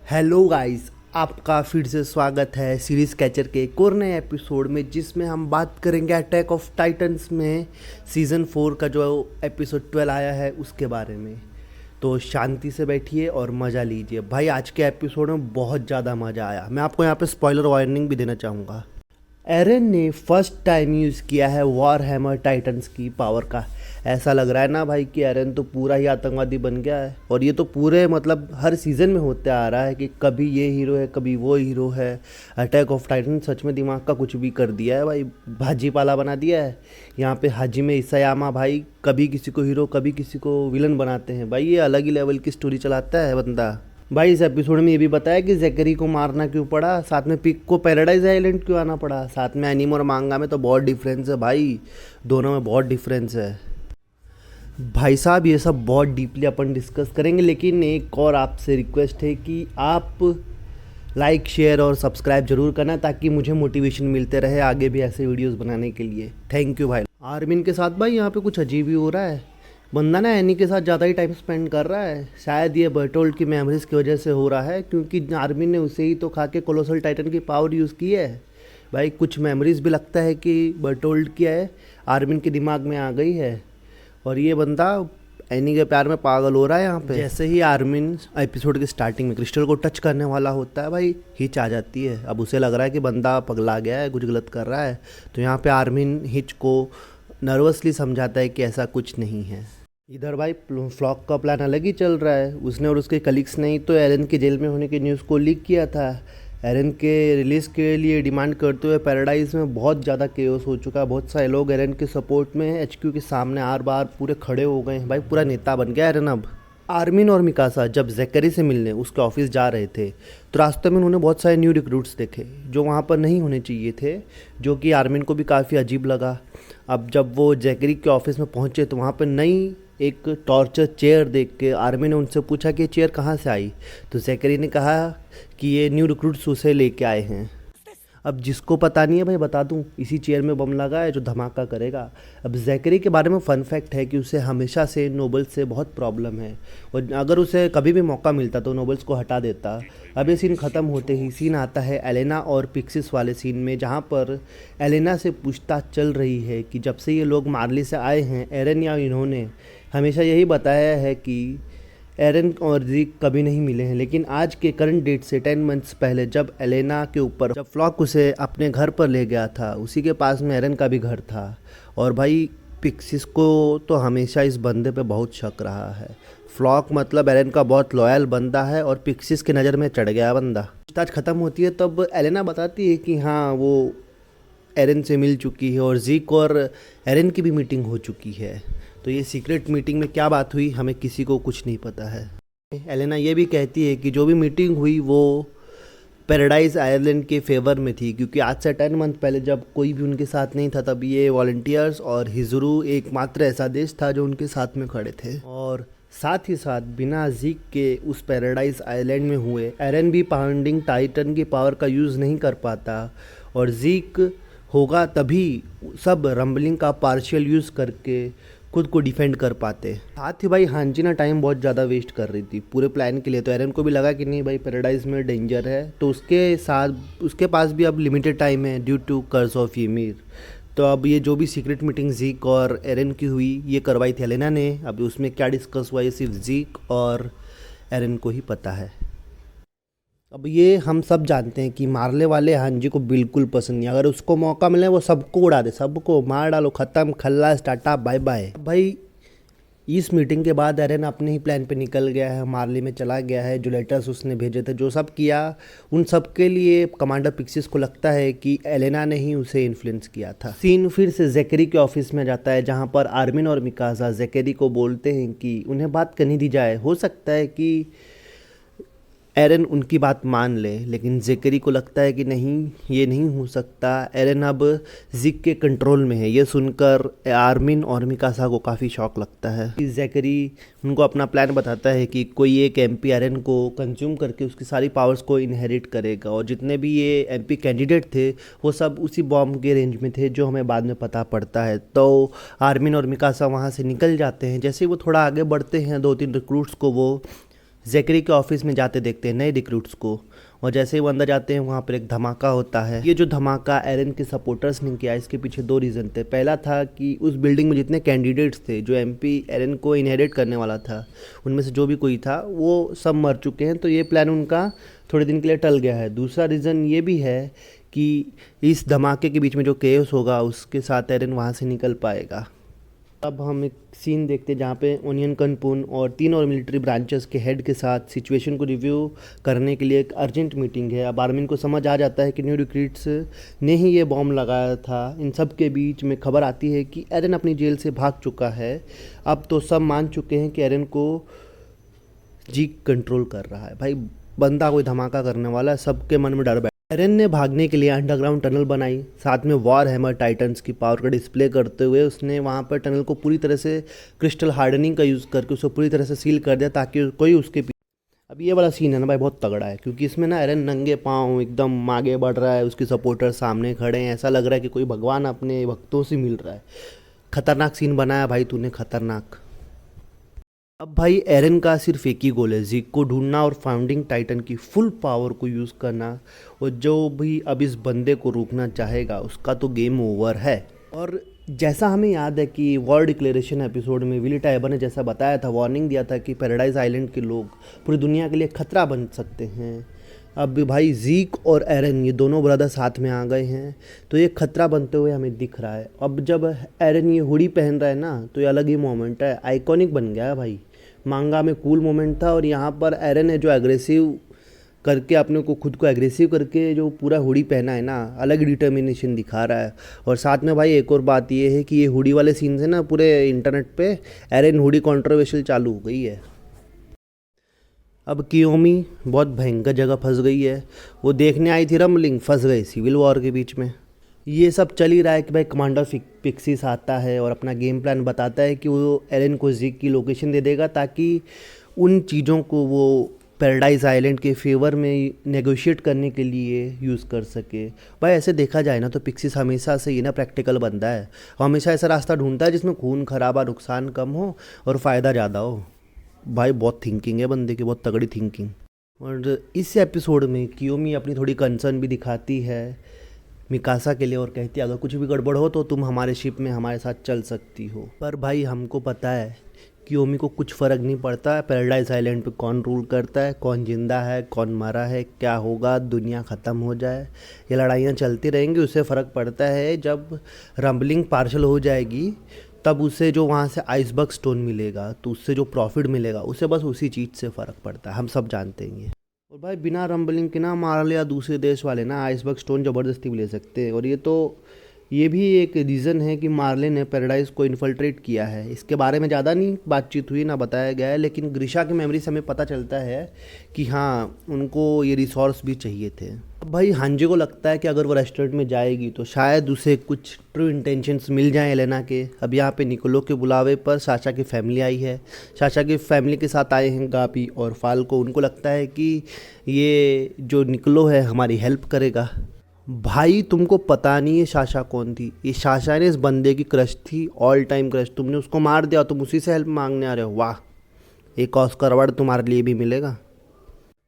Hello guys, आपका फिर से स्वागत है सीरीज कैचर के एक और नए एपिसोड में, जिसमें हम बात करेंगे अटैक ऑफ टाइटन्स में सीज़न 4 का जो एपिसोड 12 आया है उसके बारे में। तो शांति से बैठिए और मज़ा लीजिए भाई। आज के एपिसोड में बहुत ज़्यादा मज़ा आया। मैं आपको यहाँ पे स्पॉइलर वार्निंग भी देना चाहूँगा। एरन ने फर्स्ट टाइम यूज़ किया है वॉर हैमर टाइटन्स की पावर का। ऐसा लग रहा है ना भाई कि एरन तो पूरा ही आतंकवादी बन गया है, और ये तो पूरे मतलब हर सीज़न में होते आ रहा है कि कभी ये हीरो है कभी वो हीरो है। अटैक ऑफ टाइटन सच में दिमाग का कुछ भी कर दिया है भाई, भाजी पाला बना दिया है। यहाँ पे हाजिमे इसायामा भाई कभी किसी को हीरो कभी किसी को विलन बनाते हैं भाई। ये अलग ही लेवल की स्टोरी चलाता है बंदा। भाई इस एपिसोड में ये भी बताया कि ज़ेकरी को मारना क्यों पड़ा, साथ में पिक को पैराडाइज आइलैंड क्यों आना पड़ा, साथ में एनीमे और मांगा में तो बहुत डिफरेंस है भाई, दोनों में बहुत डिफरेंस है भाई साहब। ये सब बहुत डीपली अपन डिस्कस करेंगे, लेकिन एक और आपसे रिक्वेस्ट है कि आप लाइक शेयर और सब्सक्राइब जरूर करना, ताकि मुझे मोटिवेशन मिलते रहे आगे भी ऐसे वीडियोस बनाने के लिए। थैंक यू भाई। आर्मिन के साथ भाई यहाँ पे कुछ अजीब ही हो रहा है। बंदा ना एनी के साथ ज़्यादा ही टाइम स्पेंड कर रहा है। शायद ये बर्टोल्ड की मेमोरीज की वजह से हो रहा है, क्योंकि आर्मिन ने उसे ही तो खा के कोलोसल टाइटन की पावर यूज़ की है भाई। कुछ मेमोरीज भी लगता है कि बर्टोल्ड की है आर्मिन के दिमाग में आ गई है, और ये बंदा एनी के प्यार में पागल हो रहा है यहाँ पे। जैसे ही आर्मिन एपिसोड की स्टार्टिंग में क्रिस्टल को टच करने वाला होता है भाई, हिच आ जाती है। अब उसे लग रहा है कि बंदा पगला गया है, कुछ गलत कर रहा है। तो यहाँ पे आर्मिन हिच को नर्वसली समझाता है कि ऐसा कुछ नहीं है। इधर भाई फ्लॉक का प्लान अलग ही चल रहा है। उसने और उसके कलीग्स ने ही तो एरन के जेल में होने की न्यूज़ को लीक किया था। एरन के रिलीज़ के लिए डिमांड करते हुए पैराडाइज में बहुत ज़्यादा केओस हो चुका है। बहुत सारे लोग एरन के सपोर्ट में एचक्यू के सामने आर बार पूरे खड़े हो गए हैं भाई। पूरा नेता बन गया एरन अब। आर्मिन और मिकासा जब ज़ेकरी से मिलने उसके ऑफिस जा रहे थे, तो रास्ते में उन्होंने बहुत सारे न्यू रिक्रूट्स देखे जो वहाँ पर नहीं होने चाहिए थे, जो कि आर्मिन को भी काफ़ी अजीब लगा। अब जब वो ज़ेकरी के ऑफिस में पहुँचे तो वहाँ पर नई एक टॉर्चर चेयर देख के आर्मी ने उनसे पूछा कि ये चेयर कहाँ से आई। तो ज़ेकरी ने कहा कि ये न्यू रिक्रूट्स उसे लेके आए हैं। अब जिसको पता नहीं है भाई बता दूं, इसी चेयर में बम लगा है जो धमाका करेगा। अब ज़ेकरी के बारे में फ़न फैक्ट है कि उसे हमेशा से नोबल्स से बहुत प्रॉब्लम है, और अगर उसे कभी भी मौका मिलता तो नोबल्स को हटा देता। अब ये सीन ख़त्म होते ही सीन आता है एलेना और पिक्सिस वाले सीन में, जहाँ पर एलेना से पूछताछ चल रही है कि जब से ये लोग मार्ली से आए हैं, एरन या इन्होंने हमेशा यही बताया है कि एरन और ज़ीक कभी नहीं मिले हैं। लेकिन आज के करंट डेट से 10 मंथ्स पहले जब एलेना के ऊपर जब फ्लॉक उसे अपने घर पर ले गया था, उसी के पास में एरन का भी घर था। और भाई पिक्सिस को तो हमेशा इस बंदे पे बहुत शक रहा है। फ्लॉक मतलब एरन का बहुत लॉयल बंदा है, और पिक्सिस की नज़र में चढ़ गया बंदा। पूछताछ ख़त्म होती है तब एलेना बताती है कि हाँ वो एरन से मिल चुकी है, और ज़ीक और एरन की भी मीटिंग हो चुकी है। तो ये सीक्रेट मीटिंग में क्या बात हुई हमें किसी को कुछ नहीं पता है। एलेना ये भी कहती है कि जो भी मीटिंग हुई वो पैराडाइज आइलैंड के फेवर में थी, क्योंकि आज से 10 मंथ पहले जब कोई भी उनके साथ नहीं था, तब ये वॉलंटियर्स और हिजरू एकमात्र ऐसा देश था जो उनके साथ में खड़े थे। और साथ ही साथ बिना ज़ीक के उस पैराडाइज आइलैंड में हुए एरन भी पाउंडिंग टाइटन की पावर का यूज़ नहीं कर पाता, और ज़ीक होगा तभी सब रंबलिंग का पार्शियल यूज़ करके खुद को डिफेंड कर पाते। साथ ही भाई हांजी ना टाइम बहुत ज़्यादा वेस्ट कर रही थी पूरे प्लान के लिए। तो एरन को भी लगा कि नहीं भाई पैराडाइज में डेंजर है, तो उसके पास भी अब लिमिटेड टाइम है ड्यू टू कर्स ऑफ ईमिर। तो अब ये जो भी सीक्रेट मीटिंग ज़ीक और एरन की हुई, ये करवाई थी एलेना ने। अब उसमें क्या डिस्कस हुआ ये सिर्फ ज़ीक और एरन को ही पता है। अब ये हम सब जानते हैं कि मारले वाले हांजी को बिल्कुल पसंद नहीं। अगर उसको मौका मिले वो सबको उड़ा दे, सबको मार डालो, ख़त्म, खल्लास, टाटा बाय बाय। भाई इस मीटिंग के बाद एरन अपने ही प्लान पे निकल गया है, मार्ली में चला गया है। जो लेटर्स उसने भेजे थे, जो सब किया, उन सब के लिए कमांडर पिक्सिस को लगता है कि एलेना ने ही उसे इन्फ्लुएंस किया था। सीन फिर से ज़ेकरी के ऑफिस में जाता है, जहाँ पर आर्मिन और मिकासा ज़ेकरी को बोलते हैं कि उन्हें बात करनी दी जाए। हो सकता है कि एरन उनकी बात मान ले, लेकिन ज़ेकरी को लगता है कि नहीं, ये नहीं हो सकता। एरन अब ज़ीक के कंट्रोल में है। ये सुनकर आर्मिन और मिकासा को काफ़ी शौक लगता है। ज़ेकरी उनको अपना प्लान बताता है कि कोई एक एमपी एरन को कंज्यूम करके उसकी सारी पावर्स को इनहेरिट करेगा, और जितने भी ये एमपी कैंडिडेट थे वो सब उसी बॉम्ब के रेंज में थे, जो हमें बाद में पता पड़ता है। तो आर्मिन और मिकासा वहाँ से निकल जाते हैं। जैसे ही वो थोड़ा आगे बढ़ते हैं, 2-3 रिक्रूट्स को वो जैकरी के ऑफिस में जाते देखते हैं नए रिक्रूट्स को, और जैसे ही वो अंदर जाते हैं वहाँ पर एक धमाका होता है। ये जो धमाका एरन के सपोर्टर्स ने किया, इसके पीछे दो रीज़न थे। पहला था कि उस बिल्डिंग में जितने कैंडिडेट्स थे, जो एमपी एरन को इनहेरिट करने वाला था, उनमें से जो भी कोई था वो सब मर चुके हैं, तो ये प्लान उनका थोड़े दिन के लिए टल गया है। दूसरा रीज़न ये भी है कि इस धमाके के बीच में जो केओस होगा उसके साथ एरन वहाँ से निकल पाएगा। अब हम एक सीन देखते हैं जहाँ पे ओनियन कनपुन और 3 और मिलिट्री ब्रांचेस के हेड के साथ सिचुएशन को रिव्यू करने के लिए एक अर्जेंट मीटिंग है। अब आर्मिन को समझ आ जाता है कि न्यू रिक्रूट्स ने ही ये बॉम्ब लगाया था। इन सब के बीच में खबर आती है कि एरन अपनी जेल से भाग चुका है। अब तो सब मान चुके हैं कि एरन को जीक कंट्रोल कर रहा है। भाई बंदा कोई धमाका करने वाला है, सबके मन में डर बैठा। एरन ने भागने के लिए अंडरग्राउंड टनल बनाई, साथ में वॉर हैमर टाइटन्स की पावर का डिस्प्ले करते हुए उसने वहाँ पर टनल को पूरी तरह से क्रिस्टल हार्डनिंग का यूज़ करके उसको पूरी तरह से सील कर दिया ताकि कोई उसके पीछे। अब ये वाला सीन है ना भाई, बहुत तगड़ा है, क्योंकि इसमें ना एरन नंगे पाँव एकदम आगे बढ़ रहा है, उसके सपोर्टर सामने खड़े हैं, ऐसा लग रहा है कि कोई भगवान अपने भक्तों से मिल रहा है। खतरनाक सीन बनाया भाई तूने, खतरनाक। अब भाई एरन का सिर्फ एक ही गोल है, जीक को ढूंढना और फाउंडिंग टाइटन की फुल पावर को यूज़ करना, और जो भी अब इस बंदे को रोकना चाहेगा उसका तो गेम ओवर है। और जैसा हमें याद है कि वॉर डिक्लेरेशन एपिसोड में विली टाइबर ने जैसा बताया था, वार्निंग दिया था कि पैराडाइज आइलैंड के लोग पूरी दुनिया के लिए खतरा बन सकते हैं। अब भाई जीक और एरन ये दोनों ब्रदर साथ में आ गए हैं, तो ये खतरा बनते हुए हमें दिख रहा है। अब जब एरन ये हुडी पहन रहा है ना, तो ये अलग ही मोमेंट है, आइकॉनिक बन गया है भाई। मांगा में कूल मोमेंट था, और यहाँ पर एरन है जो एग्रेसिव करके अपने को खुद को एग्रेसिव करके जो पूरा हुडी पहना है ना, अलग डिटर्मिनेशन दिखा रहा है। और साथ में भाई एक और बात ये है कि ये हुडी वाले सीन से ना पूरे इंटरनेट पे एरन हुडी कंट्रोवर्शियल चालू हो गई है। अब कियोमी बहुत भयंकर जगह फंस गई है। वो देखने आई थी रम्बलिंग, फंस गई सिविल वॉर के बीच में। ये सब चल ही रहा है कि भाई कमांडर पिक्सिस आता है और अपना गेम प्लान बताता है कि वो एरन को जीक की लोकेशन दे देगा ताकि उन चीज़ों को वो पैराडाइज आइलैंड के फेवर में नेगोशिएट करने के लिए यूज़ कर सके। भाई ऐसे देखा जाए ना तो पिक्सिस हमेशा से ये ना प्रैक्टिकल बंदा है, हमेशा ऐसा रास्ता ढूंढता है जिसमें खून खराबा, नुकसान कम हो और फ़ायदा ज़्यादा हो। भाई बहुत थिंकिंग है बंदे की, बहुत तगड़ी थिंकिंग। और इस एपिसोड में कियोमी अपनी थोड़ी कंसर्न भी दिखाती है मिकासा के लिए और कहती है अगर कुछ भी गड़बड़ हो तो तुम हमारे शिप में हमारे साथ चल सकती हो। पर भाई हमको पता है कियोमी को कुछ फ़र्क नहीं पड़ता है पैराडाइज आइलैंड पे कौन रूल करता है, कौन जिंदा है, कौन मरा है, क्या होगा, दुनिया ख़त्म हो जाए, ये लड़ाइयाँ चलती रहेंगी। उससे फ़र्क पड़ता है जब रम्बलिंग पार्शल हो जाएगी तब उसे जो वहाँ से आइसबर्ग स्टोन मिलेगा, तो उससे जो प्रॉफिट मिलेगा उसे बस उसी चीज़ से फ़र्क पड़ता है, हम सब जानते हैं ये। और भाई बिना रम्बलिंग के ना मार्ले या दूसरे देश वाले ना आइसबर्ग स्टोन ज़बरदस्ती भी ले सकते हैं। और ये भी एक रीज़न है कि मार्ले ने पैराडाइज को इन्फिल्ट्रेट किया है। इसके बारे में ज़्यादा नहीं बातचीत हुई, ना बताया गया है, लेकिन ग्रिशा की मेमोरी से हमें पता चलता है कि हाँ उनको ये रिसोर्स भी चाहिए थे। अब भाई हांजे को लगता है कि अगर वो रेस्टोरेंट में जाएगी तो शायद उसे कुछ ट्रू इंटेंशंस मिल जाएं एलेना के। अब यहाँ पे निकोलो के बुलावे पर साशा की फैमिली आई है। साशा की फैमिली के साथ आए हैं गापी और फाल्को। उनको लगता है कि ये जो निकोलो है हमारी हेल्प करेगा। भाई तुमको पता नहीं है साशा कौन थी, ये साशा ने इस बंदे की क्रश थी, ऑल टाइम क्रश। तुमने उसको मार दिया, तुम उसी से हेल्प मांगने आ रहे हो, वाह। एक ऑस्कर अवार्ड तुम्हारे लिए भी मिलेगा।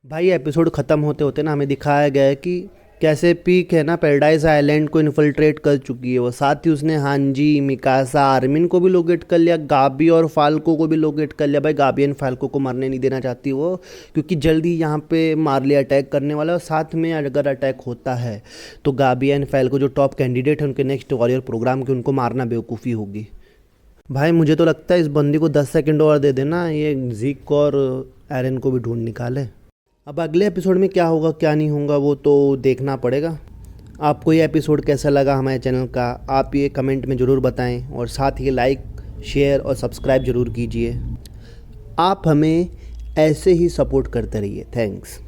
भाई एपिसोड ख़त्म होते होते ना हमें दिखाया गया है कि कैसे पीक है ना पैराडाइज आइलैंड को इन्फिल्ट्रेट कर चुकी है वो। साथ ही उसने हांजी, मिकासा, आर्मिन को भी लोकेट कर लिया, गाबी और फाल्को को भी लोकेट कर लिया। भाई गाबी एंड फाल्को को मरने नहीं देना चाहती वो, क्योंकि जल्दी यहाँ पे मार्ले अटैक करने वाला है। और साथ में अगर अटैक होता है तो गाबी एंड फाल्को जो टॉप कैंडिडेट हैं उनके नेक्स्ट वॉरियर प्रोग्राम के, उनको मारना बेवकूफ़ी होगी। भाई मुझे तो लगता है इस बंदी को 10 सेकेंड और दे देना, ये जीक और एरन को भी ढूंढ निकाले। अब अगले एपिसोड में क्या होगा क्या नहीं होगा वो तो देखना पड़ेगा। आपको ये एपिसोड कैसा लगा हमारे चैनल का, आप ये कमेंट में ज़रूर बताएं, और साथ ही लाइक, शेयर और सब्सक्राइब ज़रूर कीजिए। आप हमें ऐसे ही सपोर्ट करते रहिए, थैंक्स।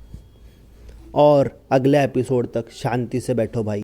और अगले एपिसोड तक शांति से बैठो भाई।